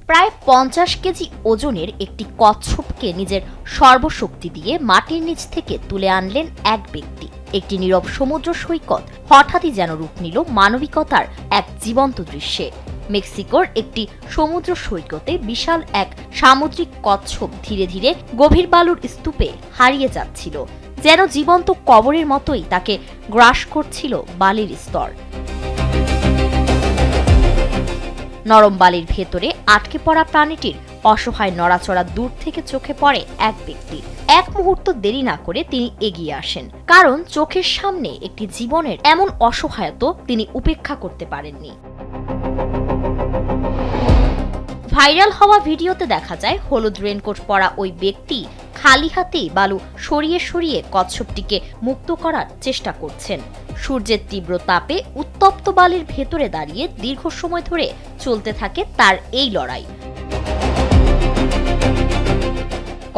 প্রায় 50 কেজি ওজনের একটি কচ্ছপকে নিজের সর্বশক্তি দিয়ে মাটির নিচ থেকে তুলে আনলেন এক ব্যক্তি। একটি নীরব সমুদ্র সৈকত হঠাৎই যেন রূপ নিল মানবিকতার এক জীবন্ত দৃশ্যে। মেক্সিকোর একটি সমুদ্র সৈকতে বিশাল এক সামুদ্রিক কচ্ছপ ধীরে ধীরে গভীর বালুর স্তূপে হারিয়ে যাচ্ছিল, যেন জীবন্ত কবরের মতোই তাকে গ্রাস করছিল বালির স্তর। নরম বালির ভেতরে আটকে পড়া প্রাণীটির অসহায় নড়াচড়া দূর থেকে চোখে পড়ে এক ব্যক্তি। এক মুহূর্ত দেরি না করে তিনি এগিয়ে আসেন, কারণ চোখের সামনে একটি জীবনের এমন অসহায়তা তিনি উপেক্ষা করতে পারেননি। ভাইরাল হওয়া ভিডিওতে দেখা যায় হলুদ রেনকোট পরা ওই ব্যক্তি খালি হাতেই বালু সরিয়ে সরিয়ে কচ্ছপটিকে মুক্ত করার চেষ্টা করছেন। সূর্যের তীব্র তাপে উত্তপ্ত বালির ভেতরে দাঁড়িয়ে দীর্ঘ সময় ধরে চলতে থাকে তার এই লড়াই।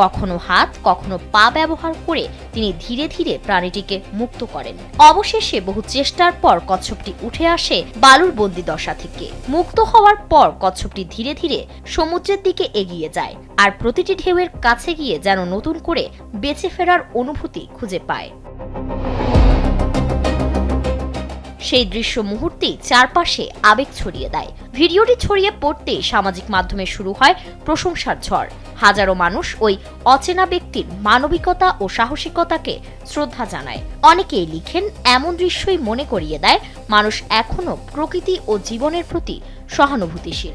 কখনো হাত কখনো পা ব্যবহার করে তিনি ধীরে ধীরে প্রাণীটিকে মুক্ত করেন। অবশেষে বহু চেষ্টার পর কচ্ছপটি উঠে আসে বালুর বন্দি দশা থেকে। মুক্ত হওয়ার পর কচ্ছপটি ধীরে ধীরে সমুদ্রের দিকে এগিয়ে যায়, আর প্রতিটি ঢেউয়ের কাছে গিয়ে যেন নতুন করে বেঁচে ফেরার অনুভূতি খুঁজে পায়। সেই দৃশ্য মুহূর্তেই চারপাশে আবেগ ছড়িয়ে দেয়। ভিডিওটি ছড়িয়ে পড়তেই সামাজিক মাধ্যমে শুরু হয় প্রশংসার ঝড়। হাজারো মানুষ ওই অচেনা ব্যক্তির মানবিকতা ও সাহসিকতাকে শ্রদ্ধা জানায়। অনেকেই লিখেন, এমন দৃশ্যই মনে করিয়ে দেয় মানুষ এখনো প্রকৃতি ও জীবনের প্রতি সহানুভূতিশীল।